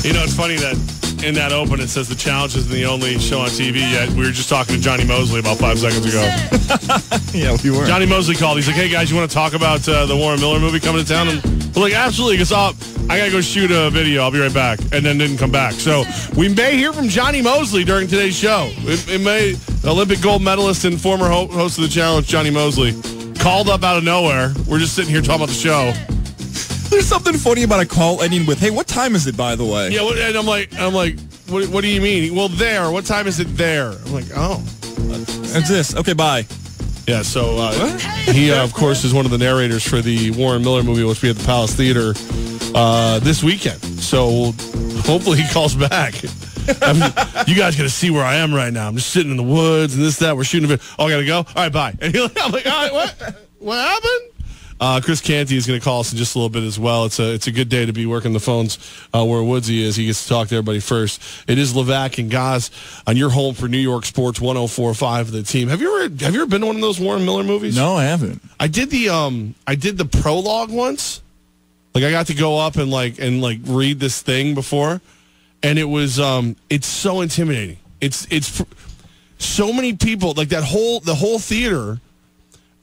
You know, it's funny that in that open it says the challenge isn't the only show on TV yet. We were just talking to Johnny Mosley about 5 seconds ago. Yeah, we were. Johnny Mosley called. He's like, hey, guys, you want to talk about the Warren Miller movie coming to town? And we're like, absolutely. Because I got to go shoot a video. I'll be right back. And then didn't come back. So we may hear from Johnny Mosley during today's show. It may, Olympic gold medalist and former host of the challenge, Johnny Mosley, called up out of nowhere. We're just sitting here talking about the show. There's something funny about a call ending with, hey, what time is it, by the way? Yeah, and I'm like, what do you mean? Well, there. What time is it there? I'm like, oh. It's this. Okay, bye. Yeah, so he, of course, is one of the narrators for the Warren Miller movie, which will be at the Palace Theater this weekend. So hopefully he calls back. I mean, you guys got to see where I am right now. I'm just sitting in the woods and this, that. We're shooting a video. Oh, I got to go? All right, bye. And I'm like, all right, what? What happened? Chris Canty is going to call us in just a little bit as well. It's a good day to be working the phones where Woodsy is. He gets to talk to everybody first. It is Levack and Goz on your home for New York Sports 104.5 The Team. Have you ever been to one of those Warren Miller movies? No, I haven't. I did the prologue once. Like I got to go up and read this thing before, and it was it's so intimidating. It's so many people, like the whole theater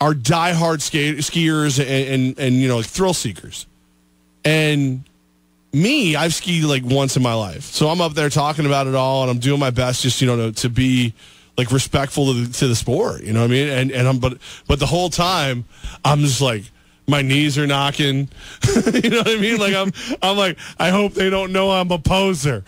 are diehard skiers and you know, like thrill seekers. And me, I've skied like once in my life. So I'm up there talking about it all, and I'm doing my best just, you know, to be like respectful to the sport, you know what I mean? And I'm but the whole time I'm just like, my knees are knocking. You know what I mean? Like I'm like, I hope they don't know I'm a poser.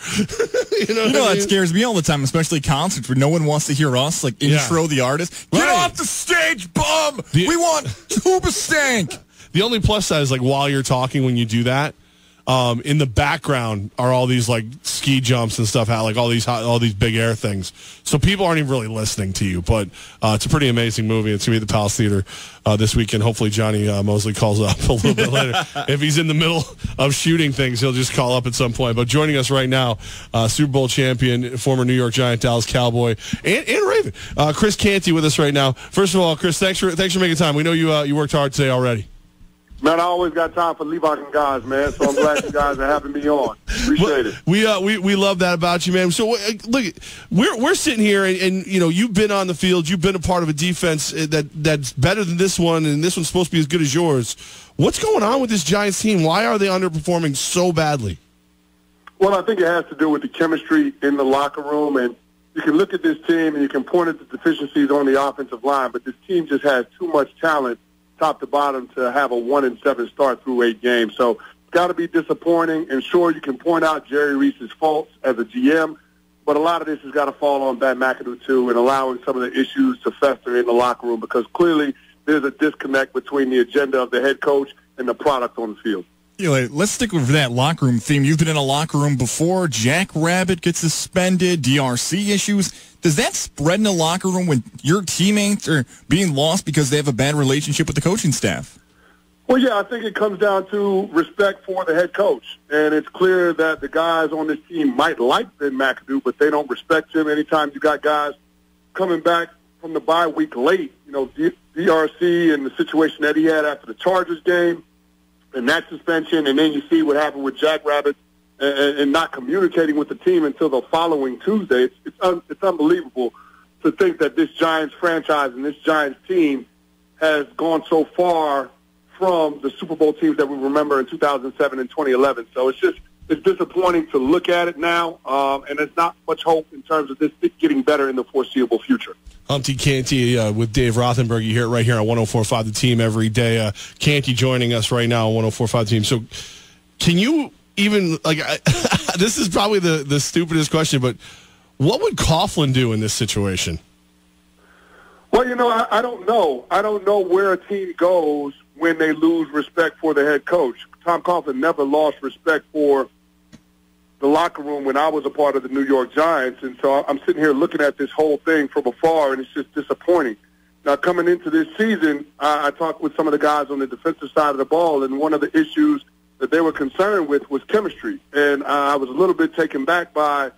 You know that scares me all the time, especially concerts where no one wants to hear us like intro the artist. Get off the stage, bum! We want tuba stank. The only plus side is like while you're talking when you do that, in the background are all these like ski jumps and stuff, like all these big air things. So people aren't even really listening to you. But it's a pretty amazing movie. It's gonna be at the Palace Theater this weekend. Hopefully Johnny Mosley calls up a little bit later. If he's in the middle of shooting things, he'll just call up at some point. But joining us right now, Super Bowl champion, former New York Giant, Dallas Cowboy, and Raven, Chris Canty with us right now. First of all, Chris, thanks for making time. We know you worked hard today already. Man, I always got time for Levack Goz, man. So I'm glad you guys are having me on. Appreciate it. We love that about you, man. So look, we're sitting here, and you know, you've been on the field, you've been a part of a defense that's better than this one, and this one's supposed to be as good as yours. What's going on with this Giants team? Why are they underperforming so badly? Well, I think it has to do with the chemistry in the locker room, and you can look at this team and you can point at the deficiencies on the offensive line, but this team just has too much talent, top to bottom, to have a 1-7 start through 8 games. So it's got to be disappointing. And sure, you can point out Jerry Reese's faults as a GM, but a lot of this has got to fall on Ben McAdoo too, and allowing some of the issues to fester in the locker room, because clearly there's a disconnect between the agenda of the head coach and the product on the field. Let's stick with that locker room theme. You've been in a locker room before. Jack Rabbit gets suspended, DRC issues. Does that spread in the locker room when your teammates are being lost because they have a bad relationship with the coaching staff? Well, yeah, I think it comes down to respect for the head coach. And it's clear that the guys on this team might like Ben McAdoo, but they don't respect him. Anytime you got guys coming back from the bye week late, you know, DRC and the situation that he had after the Chargers game, and that suspension, and then you see what happened with Jack Rabbit and not communicating with the team until the following Tuesday. It's unbelievable to think that this Giants franchise and this Giants team has gone so far from the Super Bowl teams that we remember in 2007 and 2011. So it's disappointing to look at it now, and there's not much hope in terms of this getting better in the foreseeable future. Humpty Canty with Dave Rothenberg. You hear it right here on 104.5 The Team every day. Canty joining us right now on 104.5 The Team. So can you even, this is probably the stupidest question, but what would Coughlin do in this situation? Well, you know, I don't know. I don't know where a team goes when they lose respect for the head coach. Tom Coughlin never lost respect for the locker room when I was a part of the New York Giants, and so I'm sitting here looking at this whole thing from afar, and it's just disappointing. Now, coming into this season, I talked with some of the guys on the defensive side of the ball, and one of the issues that they were concerned with was chemistry, and I was a little bit taken back by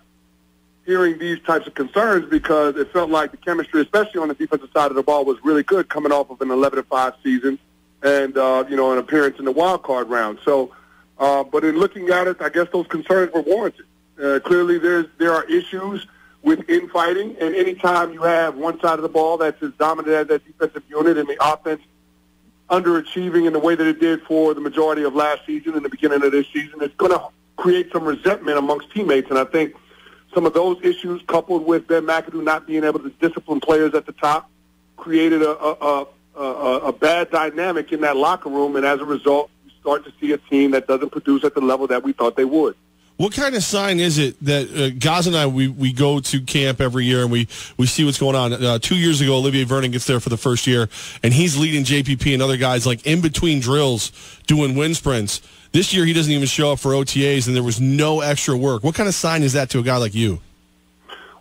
hearing these types of concerns, because it felt like the chemistry, especially on the defensive side of the ball, was really good coming off of an 11-5 season and, you know, an appearance in the wild card round. So But in looking at it, I guess those concerns were warranted. Clearly, there are issues with infighting, and anytime you have one side of the ball that's as dominant as that defensive unit and the offense underachieving in the way that it did for the majority of last season and the beginning of this season, it's going to create some resentment amongst teammates. And I think some of those issues, coupled with Ben McAdoo not being able to discipline players at the top, created a bad dynamic in that locker room. And as a result, you start to see a team that doesn't produce at the level that we thought they would. What kind of sign is it that Goz and I, we go to camp every year and we see what's going on? 2 years ago, Olivier Vernon gets there for the first year, and he's leading JPP and other guys like in between drills doing wind sprints. This year, he doesn't even show up for OTAs, and there was no extra work. What kind of sign is that to a guy like you?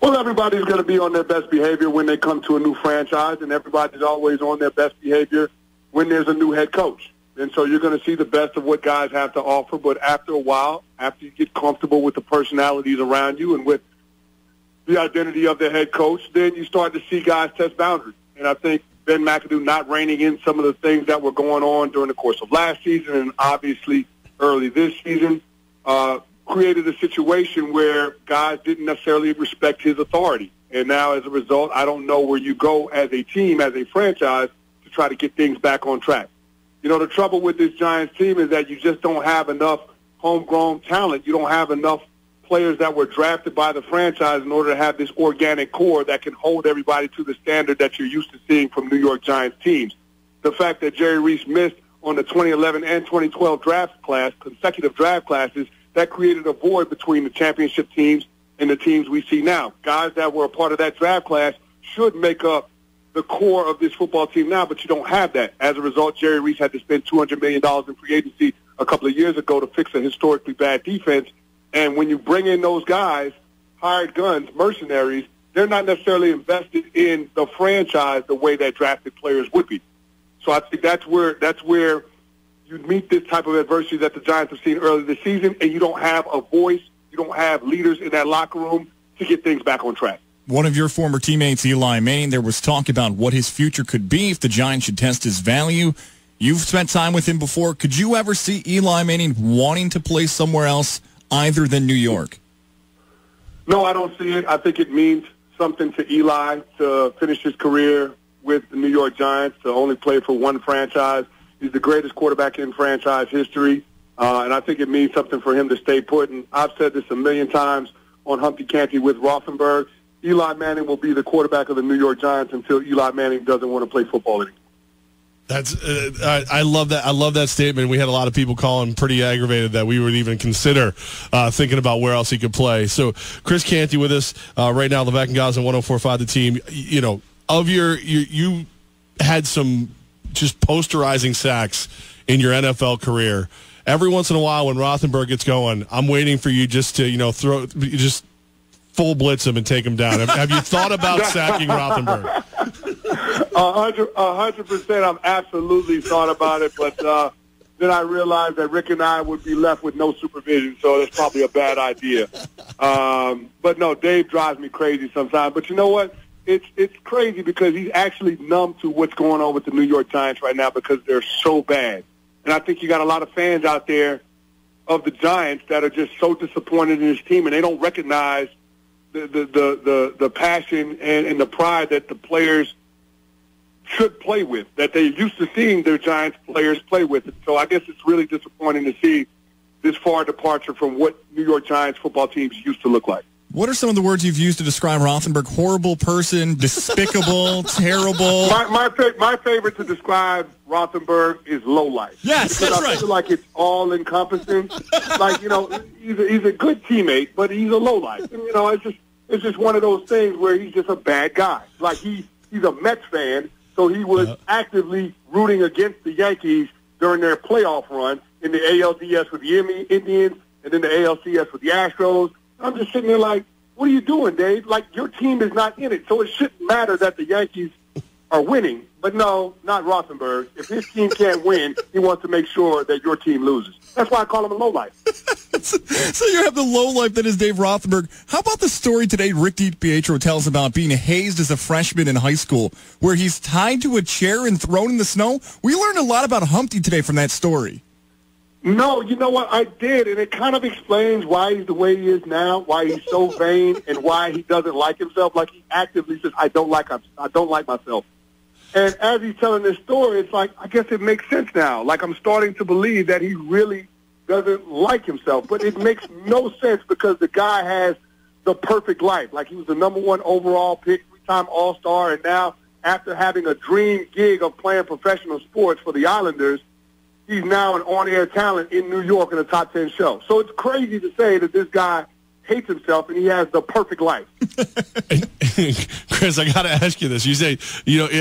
Well, everybody's going to be on their best behavior when they come to a new franchise, and everybody's always on their best behavior when there's a new head coach. And so you're going to see the best of what guys have to offer. But after a while, after you get comfortable with the personalities around you and with the identity of the head coach, then you start to see guys test boundaries. And I think Ben McAdoo not reining in some of the things that were going on during the course of last season and obviously early this season created a situation where guys didn't necessarily respect his authority. And now, as a result, I don't know where you go as a team, as a franchise, to try to get things back on track. You know, the trouble with this Giants team is that you just don't have enough homegrown talent. You don't have enough players that were drafted by the franchise in order to have this organic core that can hold everybody to the standard that you're used to seeing from New York Giants teams. The fact that Jerry Reese missed on the 2011 and 2012 draft class, consecutive draft classes, that created a void between the championship teams and the teams we see now. Guys that were a part of that draft class should make up the core of this football team now, but you don't have that. As a result, Jerry Reese had to spend $200 million in free agency a couple of years ago to fix a historically bad defense. And when you bring in those guys, hired guns, mercenaries, they're not necessarily invested in the franchise the way that drafted players would be. So I think that's where you meet this type of adversity that the Giants have seen early this season, and you don't have a voice, you don't have leaders in that locker room to get things back on track. One of your former teammates, Eli Manning, there was talk about what his future could be if the Giants should test his value. You've spent time with him before. Could you ever see Eli Manning wanting to play somewhere else other than New York? No, I don't see it. I think it means something to Eli to finish his career with the New York Giants, to only play for one franchise. He's the greatest quarterback in franchise history, and I think it means something for him to stay put. And I've said this a million times on Humpty Canty with Rothenberg. Eli Manning will be the quarterback of the New York Giants until Eli Manning doesn't want to play football anymore. That's I love that. I love that statement. We had a lot of people calling pretty aggravated that we would even consider thinking about where else he could play. So Chris Canty with us right now, Levack Goz on 104.5 The Team. You know, you had some just posterizing sacks in your NFL career. Every once in a while when Rothenberg gets going, I'm waiting for you just to, full blitz him and take him down. Have you thought about sacking Rothenberg? 100%. I've absolutely thought about it, but then I realized that Rick and I would be left with no supervision, so that's probably a bad idea. But no, Dave drives me crazy sometimes. But you know what? It's crazy because he's actually numb to what's going on with the New York Giants right now because they're so bad. And I think you got a lot of fans out there of the Giants that are just so disappointed in his team, and they don't recognize the passion and the pride that the players should play with, that they're used to seeing their Giants players play with. And so I guess it's really disappointing to see this far departure from what New York Giants football teams used to look like. What are some of the words you've used to describe Rothenberg? Horrible person, despicable, terrible. My favorite to describe Rothenberg is lowlife. Yes, because that's I right. feel like it's all encompassing. Like, you know, he's a good teammate, but he's a lowlife. And, you know, it's just one of those things where he's just a bad guy. Like he's a Mets fan, so he was actively rooting against the Yankees during their playoff run in the ALDS with the Indians and then the ALCS with the Astros. I'm just sitting there like, what are you doing, Dave? Like, your team is not in it, so it shouldn't matter that the Yankees are winning. But no, not Rothenberg. If his team can't win, he wants to make sure that your team loses. That's why I call him a lowlife. So you have the lowlife that is Dave Rothenberg. How about the story today Rick DiPietro tells about being hazed as a freshman in high school, where he's tied to a chair and thrown in the snow? We learned a lot about Humpty today from that story. No, you know what? I did, and it kind of explains why he's the way he is now, why he's so vain, and why he doesn't like himself. Like, he actively says, I don't like myself. And as he's telling this story, it's like, I guess it makes sense now. Like, I'm starting to believe that he really doesn't like himself. But it makes no sense because the guy has the perfect life. Like, he was the #1 overall pick, 3-time All-Star, and now after having a dream gig of playing professional sports for the Islanders, he's now an on-air talent in New York in a top 10 show. So it's crazy to say that this guy hates himself and he has the perfect life. Chris, I got to ask you this. You say,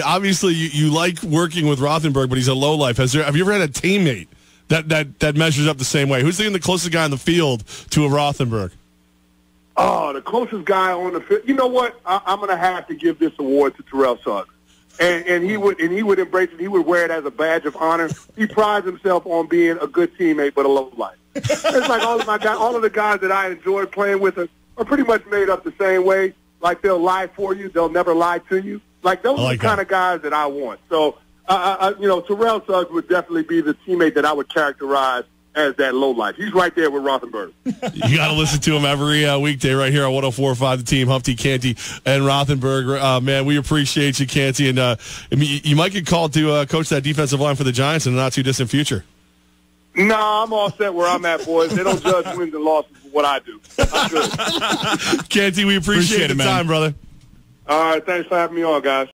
obviously you like working with Rothenberg, but he's a lowlife. Have you ever had a teammate that measures up the same way? Who's the closest guy on the field to a Rothenberg? Oh, the closest guy on the field. You know what? I'm going to have to give this award to Terrell Suggs. And he would embrace it. He would wear it as a badge of honor. He prides himself on being a good teammate, but a low life. It's like all of the guys that I enjoy playing with are pretty much made up the same way. Like, they'll lie for you, they'll never lie to you. Like, those are the kind of guys that I want. So, Terrell Suggs would definitely be the teammate that I would characterize as that low life. He's right there with Rothenberg. You got to listen to him every weekday right here on 104.5 The Team. Humpty, Canty, and Rothenberg. Man, we appreciate you, Canty. And you might get called to coach that defensive line for the Giants in the not-too-distant future. No, I'm all set where I'm at, boys. They don't judge wins and losses for what I do. I'm good. Canty, we appreciate the time, brother. All right, thanks for having me on, guys.